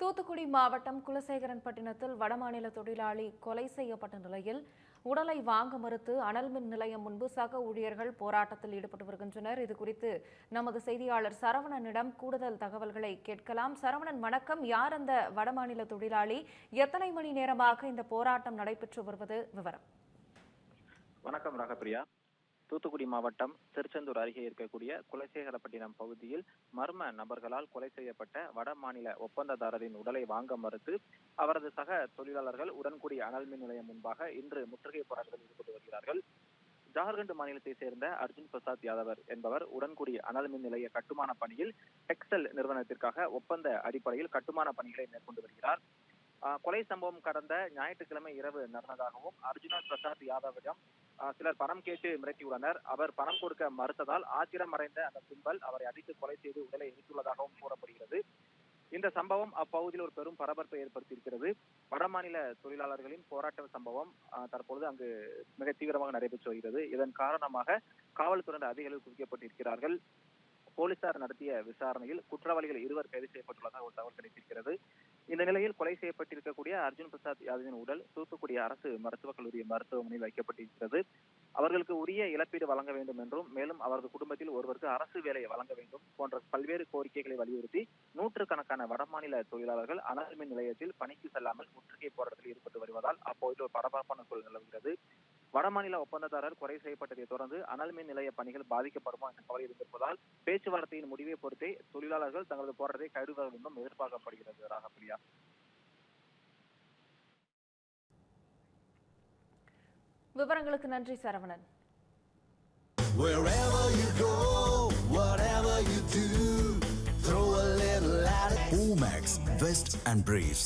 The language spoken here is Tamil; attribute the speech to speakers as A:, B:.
A: தூத்துக்குடி மாவட்டம் குலசேகரன்பட்டினத்தில் வடமாநில தொழிலாளி கொலை செய்யப்பட்ட நிலையில் உடலை வாங்க மறுத்து அனல்மின் நிலையம் முன்பு சக ஊழியர்கள் போராட்டத்தில் ஈடுபட்டு வருகின்றனர். இதுகுறித்து நமது செய்தியாளர் சரவணனிடம் கூடுதல் தகவல்களை கேட்கலாம். சரவணன், வணக்கம். யார் அந்த வடமாநில தொழிலாளி? எத்தனை மணி நேரமாக இந்த போராட்டம் நடைபெற்று வருவது? விவரம்.
B: வணக்கம் ராகப்பிரியா. தூத்துக்குடி மாவட்டம் திருச்செந்தூர் அருகே இருக்கக்கூடிய குலசேகரப்பட்டினம் பகுதியில் மர்ம நபர்களால் கொலை செய்யப்பட்ட வட மாநில ஒப்பந்ததாரரின் உடலை வாங்க மறுத்து அவரது சக தொழிலாளர்கள் உடன்குடி அனல்மின் நிலையம் முன்பாக இன்று முற்றுகை போராட்டத்தில் ஈடுபட்டு வருகிறார்கள். ஜார்க்கண்ட் மாநிலத்தை சேர்ந்த அர்ஜுன் பிரசாத் யாதவர் என்பவர் உடன்குடி அனல்மின் நிலைய கட்டுமான பணியில் டெக்ஸ்டைல் நிறுவனத்திற்காக ஒப்பந்த அடிப்படையில் கட்டுமான பணிகளை மேற்கொண்டு வருகிறார். கொலை சம்பவம் கடந்த ஞாயிற்றுக்கிழமை இரவு நடந்ததாகவும் அர்ஜுனா பிரசாத் யாதவிடம் சிலர் பணம் கேட்டு மிரட்டியுள்ளனர். அவர் பணம் கொடுக்க மறுத்ததால் ஆத்திரம் அடைந்த அந்த கும்பல் அவரை அடித்து கொலை செய்து உடலை எரித்துள்ளதாகவும் கூறப்படுகிறது. இந்த சம்பவம் அப்பகுதியில் ஒரு பெரும் பரபரப்பை ஏற்படுத்தியிருக்கிறது. வடமாநில தொழிலாளர்களின் போராட்ட சம்பவம் தற்பொழுது அங்கு மிக தீவிரமாக நடைபெற்று வருகிறது. இதன் காரணமாக காவல்துறை அதிகாரிகள் குவிக்கப்பட்டிருக்கிறார்கள். போலீசார் நடத்திய விசாரணையில் குற்றவாளிகள் 2 கைது செய்யப்பட்டுள்ளதாக ஒரு தகவல் கிடைத்திருக்கிறது. இந்த நிலையில் கொலை செய்யப்பட்டிருக்கக்கூடிய அர்ஜுன் பிரசாத் யாதவின் உடல் தூத்துக்குடி அரசு மருத்துவக் கல்லூரி மருத்துவமனையில் வைக்கப்பட்டிருக்கிறது. அவர்களுக்கு உரிய இழப்பீடு வழங்க வேண்டும் என்றும், மேலும் அவரது குடும்பத்தில் ஒருவருக்கு அரசு வேலையை வழங்க வேண்டும் போன்ற பல்வேறு கோரிக்கைகளை வலியுறுத்தி நூற்றுக்கணக்கான வடமாநில தொழிலாளர்கள் அனல்மின் நிலையத்தில் பணிக்கு செல்லாமல் முற்றுகை போராட்டத்தில் ஈடுபட்டு வருவதால் அப்போது ஒரு பரபரப்பான சூழல் நிலவுகிறது. வடமாநில ஒப்பந்ததாரர் கொலை செய்யப்பட்டதை தொடர்ந்து அனல்மின் நிலைய பணிகள் பாதிக்கப்படுமா என்ற கவலை இருந்திருப்பதால் பேச்சுவார்த்தையின் முடிவை பொறுத்தே தொழிலாளர்கள் தங்களது போராட்டத்தை கைவிடுவார்கள் என்றும் எதிர்பார்க்கப்படுகிறது. ராகப்பிரியா.
A: விவரங்களுக்கு நன்றி Saravanan.
C: Omax Vest and Briefs.